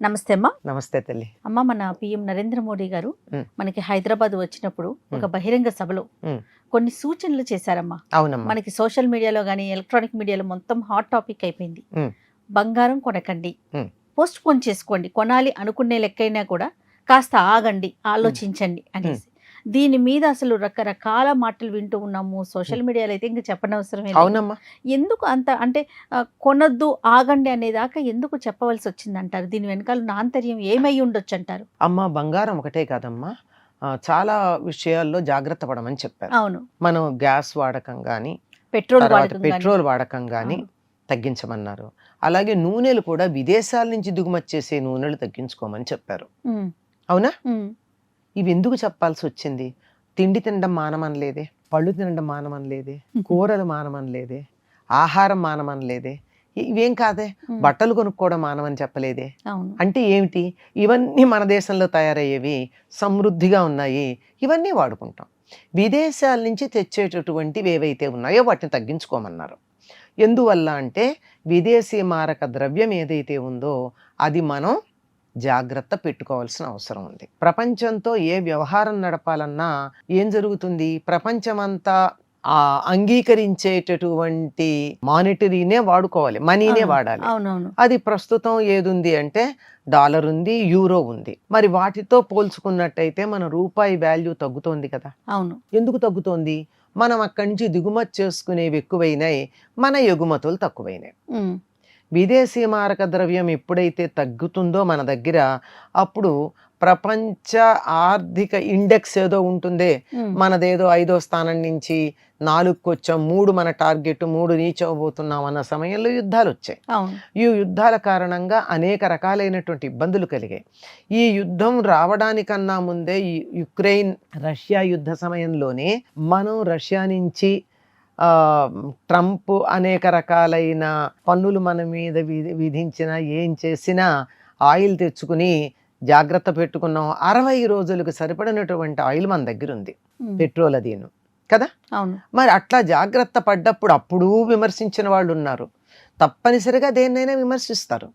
నమస్తే అమ్మా. నమస్తే తల్లి. అమ్మ, మన పిఎం నరేంద్ర మోడీ గారు ఉమ్. మనకి హైదరాబాద్ వచ్చినప్పుడు ఒక బహిరంగ సభలో ఉమ్. కొన్ని సూచనలు చేశారమ్మా. అవునమ్మా. మనకి సోషల్ మీడియాలో కానీ ఎలక్ట్రానిక్ మీడియాలో మొత్తం హాట్ టాపిక్ అయిపోయింది. ఉమ్. బంగారం కొనకండి, ఉమ్. పోస్ట్ పోన్ చేసుకోండి, కొనాలి అనుకునే లెక్కైనా కూడా కాస్త ఆగండి, ఆలోచించండి అనేసి. దీని మీద అసలు రకరకాల మాటలు వింటూ ఉన్నాము. సోషల్ మీడియాలో అయితే ఇంకా చెప్పనవసరమే లేదు. అవునమ్మా. ఎందుకు అంత అంటే కొనద్దు, ఆగండి అనేదాకా ఎందుకు చెప్పవలసి వచ్చిందంటారు? దీని వెనకాల ఉన్న ఆంతర్యం ఏమై ఉండొచ్చు అంటారు? అమ్మ, బంగారం ఒకటే కాదమ్మా, చాలా విషయాల్లో జాగ్రత్త పడమని చెప్పారు. అవును. మనం గ్యాస్ వాడకం కానీ పెట్రోల్ వాడకం కానీ తగ్గించమన్నారు. అలాగే నూనెలు కూడా విదేశాల నుంచి దిగుమతి చేసే నూనెలు తగ్గించుకోమని చెప్పారు. అవునా? ఇవి ఎందుకు చెప్పాల్సి వచ్చింది? తిండి తినడం మానమనలేదే, పళ్ళు తినడం మానమనలేదే, కూరలు మానమనలేదే, ఆహారం మానమనలేదే, ఇవేం కాదే, బట్టలు కొనుక్కోవడం మానమని చెప్పలేదే. అంటే ఏమిటి? ఇవన్నీ మన దేశంలో తయారయ్యేవి, సమృద్ధిగా ఉన్నాయి, ఇవన్నీ వాడుకుంటాం. విదేశాల నుంచి తెచ్చేటటువంటివి ఏవైతే ఉన్నాయో వాటిని తగ్గించుకోమన్నారు. ఎందువల్ల అంటే విదేశీ మారక ద్రవ్యం ఏదైతే ఉందో అది మనం జాగ్రత్త పెట్టుకోవాల్సిన అవసరం ఉంది. ప్రపంచంతో ఏ వ్యవహారం నడపాలన్నా ఏం జరుగుతుంది? ప్రపంచమంతా అంగీకరించేటటువంటి మానిటరీనే వాడుకోవాలి, మనీనే వాడాలి. అది ప్రస్తుతం ఏదుంది అంటే డాలర్ ఉంది, యూరో ఉంది. మరి వాటితో పోల్చుకున్నట్టయితే మన రూపాయి వాల్యూ తగ్గుతోంది కదా. అవును. ఎందుకు తగ్గుతోంది? మనం అక్కడి నుంచి దిగుమతి చేసుకునేవి ఎక్కువైనాయి, మన ఎగుమతులు తక్కువైనాయి. విదేశీ మారక ద్రవ్యం ఎప్పుడైతే తగ్గుతుందో మన దగ్గర, అప్పుడు ప్రపంచ ఆర్థిక ఇండెక్స్ ఏదో ఉంటుందే, మనదేదో 5వ స్థానం నుంచి 4కు వచ్చాం, 3 మన టార్గెట్, 3 రీచ్ అవ్వబోతున్నాం అన్న సమయంలో యుద్ధాలు వచ్చాయి. ఈ యుద్ధాల కారణంగా అనేక రకాలైనటువంటి ఇబ్బందులు కలిగాయి. ఈ యుద్ధం రావడానికన్నా ముందే యుక్రెయిన్ రష్యా యుద్ధ సమయంలోనే మనం రష్యా నుంచి ట్రంప్ అనేక రకాలైన పన్నులు మన మీద విధించినా ఏం చేసినా ఆయిల్ తెచ్చుకుని జాగ్రత్త పెట్టుకున్నాం. 60 రోజులకు సరిపడినటువంటి ఆయిల్ మన దగ్గర ఉంది, పెట్రోల్ అదీను కదా. మరి అట్లా జాగ్రత్త పడ్డప్పుడు అప్పుడు విమర్శించిన వాళ్ళు ఉన్నారు, తప్పనిసరిగా దేన్నైనా విమర్శిస్తారు.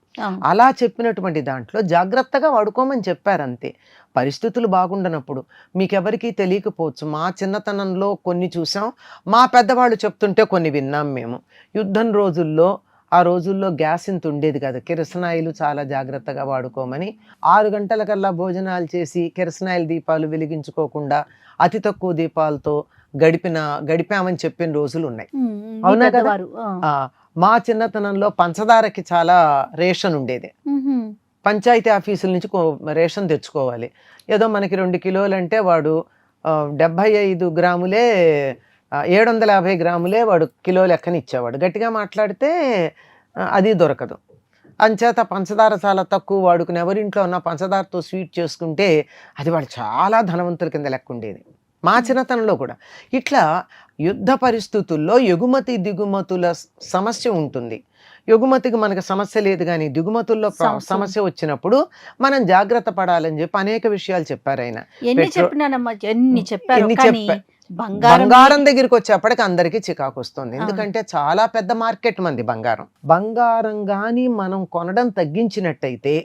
అలా చెప్పినటువంటి దాంట్లో జాగ్రత్తగా వాడుకోమని చెప్పారు అంతే. పరిస్థితులు బాగుండనప్పుడు మీకెవరికీ తెలియకపోవచ్చు. మా చిన్నతనంలో కొన్ని చూసాం, మా పెద్దవాళ్ళు చెప్తుంటే కొన్ని విన్నాం మేము. యుద్ధం రోజుల్లో, ఆ రోజుల్లో గ్యాస్ ఇంత ఉండేది కాదు, కిరసనాయిలు చాలా జాగ్రత్తగా వాడుకోమని 6 గంటలకల్లా భోజనాలు చేసి కిరసనాయిల దీపాలు వెలిగించుకోకుండా అతి తక్కువ దీపాలతో గడిపామని చెప్పిన రోజులు ఉన్నాయి. అవునా కదా? మా చిన్నతనంలో పంచదారకి చాలా రేషన్ ఉండేది. పంచాయతీ ఆఫీసుల నుంచి రేషన్ తెచ్చుకోవాలి. ఏదో మనకి 2 కిలోలు అంటే వాడు 75 గ్రాములే, 750 గ్రాములే వాడు కిలో లెక్కని ఇచ్చేవాడు. గట్టిగా మాట్లాడితే అది దొరకదు. అంచేత పంచదార చాలా తక్కువ వాడుకుని ఎవరింట్లో ఉన్న పంచదారతో స్వీట్ చేసుకుంటే అది వాళ్ళు చాలా ధనవంతుల కింద లెక్క ఉండేది మా చిన్నతనంలో కూడా. ఇట్లా యుద్ధ పరిస్థితుల్లో ఎగుమతి దిగుమతుల సమస్య ఉంటుంది. ఎగుమతికి మనకు సమస్య లేదు, కానీ దిగుమతుల్లో సమస్య వచ్చినప్పుడు మనం జాగ్రత్త పడాలని చెప్పి అనేక విషయాలు చెప్పారు ఆయన. బంగారం దగ్గరికి వచ్చేప్పటికి అందరికీ చికాకు వస్తుంది. ఎందుకంటే చాలా పెద్ద మార్కెట్ మంది బంగారం కానీ మనం కొనడం తగ్గించినట్టయితే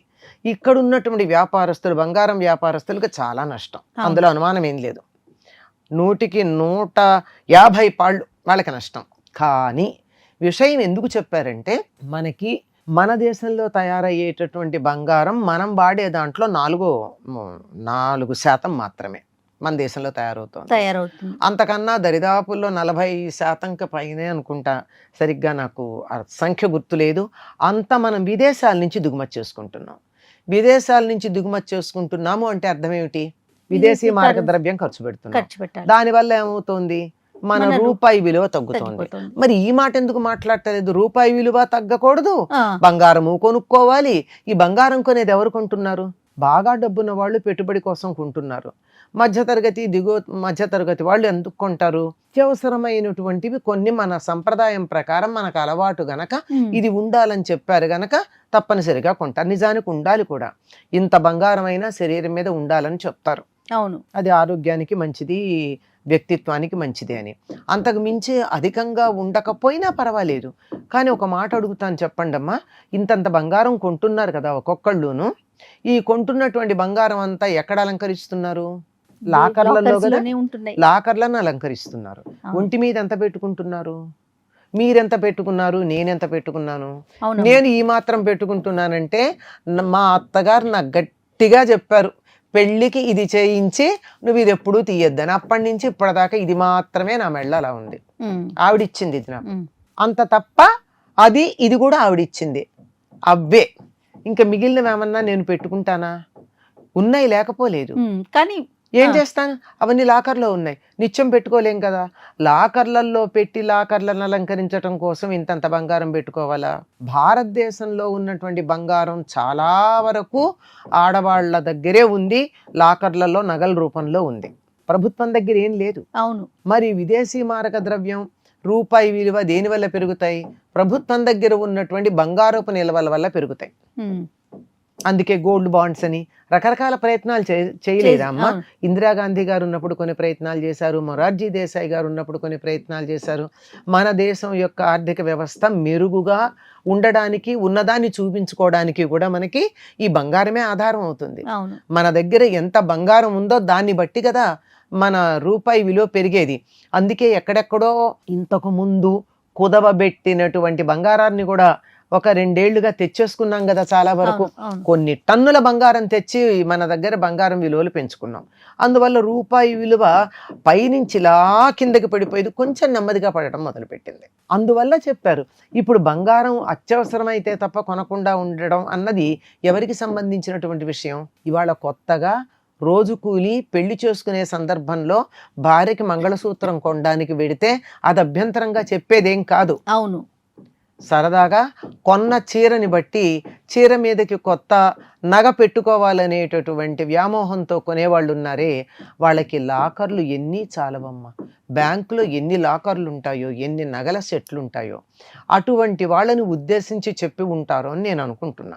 ఇక్కడ ఉన్నటువంటి వ్యాపారస్తులు, బంగారం వ్యాపారస్తులకు చాలా నష్టం, అందులో అనుమానం ఏం లేదు. 100కి 150 పాళ్ళు వాళ్ళకి నష్టం. కానీ విషయం ఎందుకు చెప్పారంటే మనకి మన దేశంలో తయారయ్యేటటువంటి బంగారం మనం వాడే దాంట్లో 4% మాత్రమే మన దేశంలో తయారవుతుంది. అంతకన్నా దరిదాపుల్లో 40% పైనే అనుకుంటా, సరిగ్గా నాకు సంఖ్య గుర్తులేదు. అంత మనం విదేశాల నుంచి దిగుమతి చేసుకుంటున్నాం. విదేశాల నుంచి దిగుమతి చేసుకుంటున్నాము అంటే అర్థం ఏమిటి? విదేశీ మారక ద్రవ్యం ఖర్చు పెడుతున్నాం. దానివల్ల ఏమవుతుంది? మన రూపాయి విలువ తగ్గుతోంది. మరి ఈ మాట ఎందుకు మాట్లాడలేదు? రూపాయి విలువ తగ్గకూడదు, బంగారము కొనుక్కోవాలి. ఈ బంగారం కొనేది ఎవరు కొంటున్నారు? బాగా డబ్బున్న వాళ్ళు పెట్టుబడి కోసం కొంటున్నారు. మధ్యతరగతి వాళ్ళు ఎందుకు కొంటారు? అత్యవసరమైనటువంటివి కొన్ని మన సంప్రదాయం ప్రకారం మనకు అలవాటు గనక, ఇది ఉండాలని చెప్పారు గనక తప్పనిసరిగా కొంటారు. నిజానికి ఉండాలి కూడా. ఇంత బంగారం అయినా శరీరం మీద ఉండాలని చెప్తారు. అవును, అది ఆరోగ్యానికి మంచిది, వ్యక్తిత్వానికి మంచిది అని. అంతకు మించి అధికంగా ఉండకపోయినా పర్వాలేదు, కానీ ఒక మాట అడుగుతాను చెప్పండి అమ్మా, ఇంతంత బంగారం కొంటున్నారు కదా ఒక్కొక్కళ్ళును, ఈ కొంటున్నటువంటి బంగారం అంతా ఎక్కడ అలంకరిస్తున్నారు? లాకర్లలో Lockers కదా, లోనే ఉంటున్నాయి. లాకర్లను అలంకరిస్తున్నారు. అవును. ఒంటి మీద ఎంత పెట్టుకుంటున్నారు? మీరెంత పెట్టుకున్నారు, నేనెంత పెట్టుకున్నాను? అవునమ్మా. నేను ఈ మాత్రం పెట్టుకుంటున్నానంటే మా అత్తగారు నాకు గట్టిగా చెప్పారు, పెళ్ళికి ఇది చేయించి నువ్వు ఇది ఎప్పుడూ తీయొద్దని. అప్పటి నుంచి ఇప్పటిదాకా ఇది మాత్రమే నా మెళ్ళ అలా ఉంది. ఉమ్, ఆవిడిచ్చింది ఇది నాకు, ఉమ్, అంత తప్ప ఇది కూడా ఆవిడిచ్చింది. అవ్వే ఇంకా మిగిలినవేమన్నా నేను పెట్టుకుంటానా? ఉన్నాయి, లేకపోలేదు. కానీ ఏం చేస్తాను, అవన్నీ లాకర్లో ఉన్నాయి, నిత్యం పెట్టుకోలేం కదా. లాకర్లలో పెట్టి లాకర్లను అలంకరించడం కోసం ఇంతంత బంగారం పెట్టుకోవాలా? భారతదేశంలో ఉన్నటువంటి బంగారం చాలా వరకు ఆడవాళ్ల దగ్గరే ఉంది, లాకర్లలో నగల రూపంలో ఉంది, ప్రభుత్వం దగ్గర ఏం లేదు. అవును. మరి విదేశీ మారక ద్రవ్యం, రూపాయి విలువ దేని వల్ల పెరుగుతాయి? ప్రభుత్వం దగ్గర ఉన్నటువంటి బంగారపు నిల్వల వల్ల పెరుగుతాయి. ఉమ్, అందుకే గోల్డ్ బాండ్స్ అని రకరకాల ప్రయత్నాలు చేయలేదా అమ్మా? అవును. ఇందిరాగాంధీ గారు ఉన్నప్పుడు కొన్ని ప్రయత్నాలు చేశారు, మొరార్జీ దేశాయ్ గారు ఉన్నప్పుడు కొన్ని ప్రయత్నాలు చేశారు. మన దేశం యొక్క ఆర్థిక వ్యవస్థ మెరుగుగా ఉండడానికి, ఉన్నదాన్ని చూపించుకోవడానికి కూడా మనకి ఈ బంగారమే ఆధారం అవుతుంది. అవును. మన దగ్గర ఎంత బంగారం ఉందో దాన్ని బట్టి కదా మన రూపాయి విలువ పెరిగేది. అందుకే ఎక్కడెక్కడో ఇంతకు ముందు కుదవబెట్టినటువంటి బంగారాన్ని కూడా ఒక 2 ఏళ్లుగా తెచ్చేసుకున్నాం కదా చాలా వరకు. అవును, అవును. కొన్ని టన్నుల బంగారం తెచ్చి మన దగ్గర బంగారం విలువలు పెంచుకున్నాం. అందువల్ల రూపాయి విలువ పైనుంచి ఇలా కిందకి పడిపోయేది, కొంచెం నెమ్మదిగా పడటం మొదలుపెట్టింది. అందువల్ల చెప్పారు, ఇప్పుడు బంగారం అత్యవసరమైతే తప్ప కొనకుండా ఉండడం అన్నది ఎవరికి సంబంధించినటువంటి విషయం? ఇవాళ కొత్తగా రోజు కూలి పెళ్లి చేసుకునే సందర్భంలో భార్యకి మంగళసూత్రం కొనడానికి వెడితే అది అభ్యంతరంగా చెప్పేదేం కాదు. అవును. సరదాగా కొన్న చీరని బట్టి చీర మీదకి కొత్త నగ పెట్టుకోవాలనేటటువంటి వ్యామోహంతో కొనేవాళ్ళు ఉన్నారే, వాళ్ళకి లాకర్లు ఎన్ని చాలవమ్మ. బ్యాంకులో ఎన్ని లాకర్లు ఉంటాయో, ఎన్ని నగల సెట్లు ఉంటాయో, అటువంటి వాళ్ళని ఉద్దేశించి చెప్పి ఉంటారో అని నేను అనుకుంటున్నా.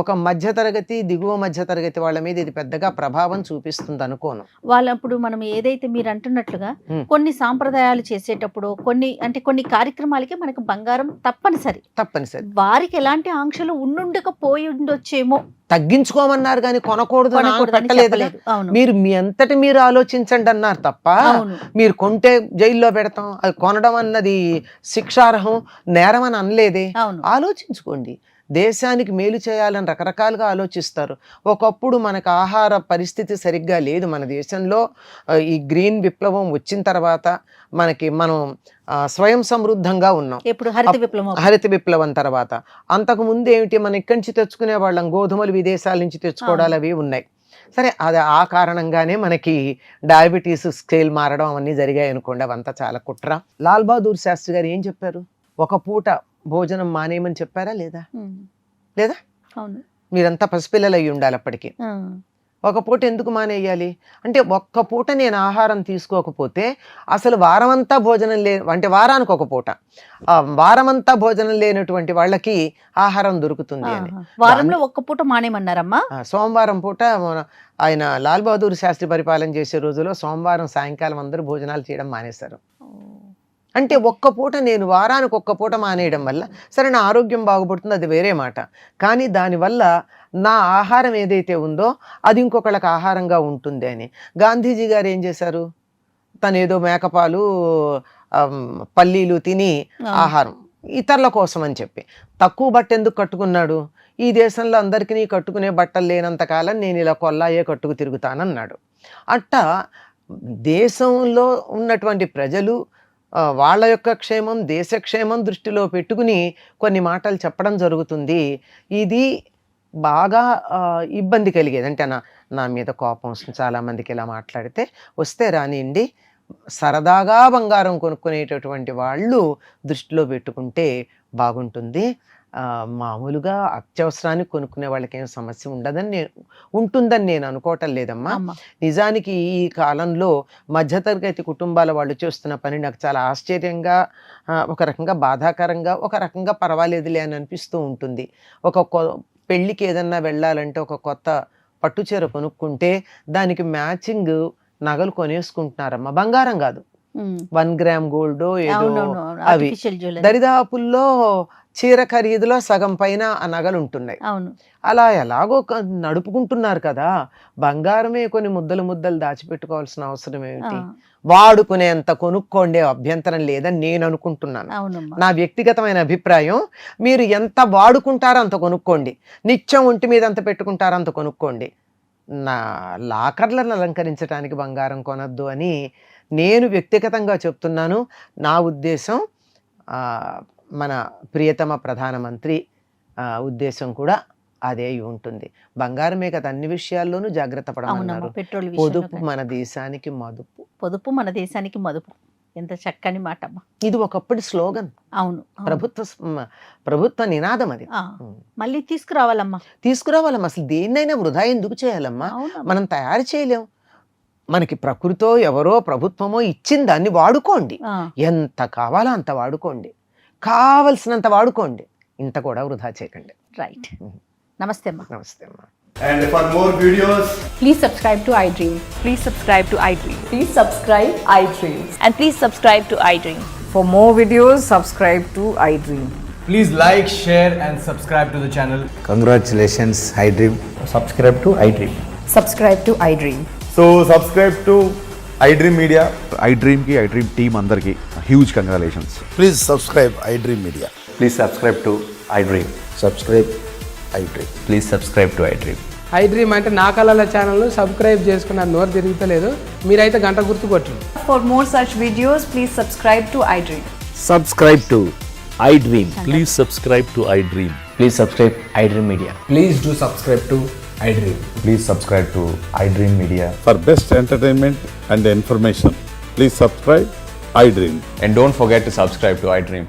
ఒక మధ్యతరగతి, దిగువ మధ్యతరగతి వాళ్ళ మీద ఇది పెద్దగా ప్రభావం చూపిస్తుంది అనుకోను. వాళ్ళప్పుడు మనం ఏదైతే మీరు అంటున్నట్లుగా కొన్ని సాంప్రదాయాలు చేసేటప్పుడు కొన్ని కార్యక్రమాలకి మనకు బంగారం తప్పనిసరి. వారికి ఎలాంటి ఆంక్షలు ఉండుండకపోయి ఉండొచ్చేమో. తగ్గించుకోమన్నారు కానీ కొనకూడదు పెట్టలేదు. మీరు మీ అంతటి మీరు ఆలోచించండి అన్నారు తప్ప, మీరు కొంటే జైల్లో పెడతాం, అది కొనడం అన్నది శిక్షార్హం, నేరం అని అనలేదే. ఆలోచించుకోండి. దేశానికి మేలు చేయాలని రకరకాలుగా ఆలోచిస్తారు. ఒకప్పుడు మనకు ఆహార పరిస్థితి సరిగ్గా లేదు మన దేశంలో. ఈ గ్రీన్ విప్లవం వచ్చిన తర్వాత మనం స్వయం సమృద్ధంగా ఉన్నాం. హరిత విప్లవం తర్వాత. అంతకు ముందు ఏమిటి, మనం ఇక్కడి నుంచి తెచ్చుకునే వాళ్ళం, గోధుమలు విదేశాల నుంచి తెచ్చుకోవడాలు అవి ఉన్నాయి. సరే, అది ఆ కారణంగానే మనకి డయాబెటీస్ స్కేల్ మారడం అవన్నీ జరిగాయి అనుకోండి. అవంతా చాలా కుట్ర. లాల్ బహదూర్ శాస్త్రి గారు ఏం చెప్పారు? ఒక పూట భోజనం మానేయమని చెప్పారా లేదా? మీరంతా పసిపిల్లలు అయ్యి ఉండాలి అప్పటికి. ఒక పూట ఎందుకు మానేయాలి అంటే, ఒక్క పూట నేను ఆహారం తీసుకోకపోతే అసలు వారమంతా భోజనం అంటే వారానికి ఒక పూట, వారమంతా భోజనం లేనటువంటి వాళ్ళకి ఆహారం దొరుకుతుంది అని. వారంలో ఒక్క పూట మానేమన్నారమ్మా. సోమవారం పూట ఆయన లాల్ బహదూర్ శాస్త్రి పరిపాలన చేసే రోజుల్లో సోమవారం సాయంకాలం అందరూ భోజనాలు చేయడం మానేశారు. అంటే ఒక్క పూట, నేను వారానికి ఒక్క పూట మానేయడం వల్ల సరే నా ఆరోగ్యం బాగుపడుతుంది, అది వేరే మాట. కానీ దానివల్ల నా ఆహారం ఏదైతే ఉందో అది ఇంకొకళ్ళకి ఆహారంగా ఉంటుంది అని గాంధీజీ గారు ఏం చేశారు? తను ఏదో మేకపాలు పల్లీలు తిని ఆహారం ఇతరుల కోసం అని చెప్పి తక్కువ బట్ట ఎందుకు కట్టుకున్నాడు? ఈ దేశంలో అందరికీ కట్టుకునే బట్టలు లేనంత కాలం నేను ఇలా కొల్లాయే కట్టుకు తిరుగుతానన్నాడు. అట్టా దేశంలో ఉన్నటువంటి ప్రజలు వాళ్ళ యొక్క క్షేమం, దేశక్షేమం దృష్టిలో పెట్టుకుని కొన్ని మాటలు చెప్పడం జరుగుతుంది. ఇది బాగా ఇబ్బంది కలిగేది. అంటే నా మీద కోపం వస్తుంది చాలామందికి ఇలా మాట్లాడితే. వస్తే రానియండి, సరదాగా బంగారం కొనుక్కునేటటువంటి వాళ్ళు దృష్టిలో పెట్టుకుంటే బాగుంటుంది. మామూలుగా అత్యవసరానికి కొనుక్కునే వాళ్ళకి ఏం సమస్య ఉంటుందని నేను అనుకోవటం లేదమ్మా. నిజానికి ఈ కాలంలో మధ్యతరగతి కుటుంబాల వాళ్ళు చేస్తున్న పని నాకు చాలా ఆశ్చర్యంగా, ఒక రకంగా బాధాకరంగా, ఒక రకంగా పర్వాలేదులే అని అనిపిస్తూ ఉంటుంది. పెళ్ళికి ఏదన్నా వెళ్ళాలంటే ఒక కొత్త పట్టుచీర కొనుక్కుంటే దానికి మ్యాచింగ్ నగలు కొనేసుకుంటున్నారమ్మా, బంగారం కాదు. 1 గ్రామ్ గోల్డ్ ఏదో అవునవును అవి ఆర్టిఫిషియల్ జ్యువెలరీ దరిదాపుల్లో చీర ఖరీదులో సగం పైన ఆ నగలు ఉంటున్నాయి. అవును అలా ఎలాగో నడుపుకుంటున్నారు కదా, బంగారమే కొన్ని ముద్దలు ముద్దలు దాచిపెట్టుకోవాల్సిన అవసరం ఏమిటి? వాడుకునేంత కొనుక్కోండి, అభ్యంతరం లేదని నేను అనుకుంటున్నాను. అవునమ్మా నా వ్యక్తిగతమైన అభిప్రాయం, మీరు ఎంత వాడుకుంటారో అంత కొనుక్కోండి, నిత్యం ఒంటి మీద అంత పెట్టుకుంటారో అంత కొనుక్కోండి. నా లాకర్లను అలంకరించడానికి బంగారం కొనద్దు అని నేను వ్యక్తిగతంగా చెప్తున్నాను. నా ఉద్దేశం మన ప్రియతమ ప్రధానమంత్రి ఉద్దేశం కూడా అదే అయి ఉంటుంది. బంగారమే కదా అన్ని విషయాల్లోనూ జాగ్రత్త పడమన్నారు. పెట్రోల్ పొదుపు మన దేశానికి మదుపు. పొదుపు మన దేశానికి మదుపు. ఎంత చక్కని మాట అమ్మా. ఇది ఒకప్పటి స్లోగన్, అవును ప్రభుత్వ నినాదం అది. మళ్ళీ తీసుకురావాలమ్మా. అసలు దేన్నైనా వృధా ఎందుకు చేయాలమ్మా? అవునమ్మా. మనం తయారు చేయలేం. మనకి ప్రకృతో ఎవరో ప్రభుత్వమో ఇచ్చిన దాన్ని వాడుకోండి, ఎంత కావాలో అంత వాడుకోండి, కావలసినంత వాడుకోండి, ఇంత కూడా వృధా చేయకండి. రైట్. నమస్తే అమ్మా. నమస్తే అమ్మా. And for more videos, Please subscribe to iDream. Please subscribe to iDream. Please subscribe iDream. And please subscribe to iDream. For more videos, subscribe to iDream. please like, share and subscribe to the channel. Congratulations, iDream. Subscribe to iDream. Subscribe to iDream. So subscribe to iDream Media. iDream team andarki huge congratulations. Please subscribe iDream Media. Please subscribe to iDream. Subscribe iDream. Please subscribe to iDream. iDream అంటే నా కళల ఛానల్ను subscribe చేసుకున్న నోరు తిరుగుతలేదు, మీరైతే గంట గుర్తు కొట్టండి. For more such videos, please subscribe to iDream. Subscribe to iDream. Please subscribe to iDream. Please subscribe iDream Media. Please do subscribe to iDream. Please subscribe to iDream Media. For best entertainment and information, please subscribe iDream. And don't forget to subscribe to iDream.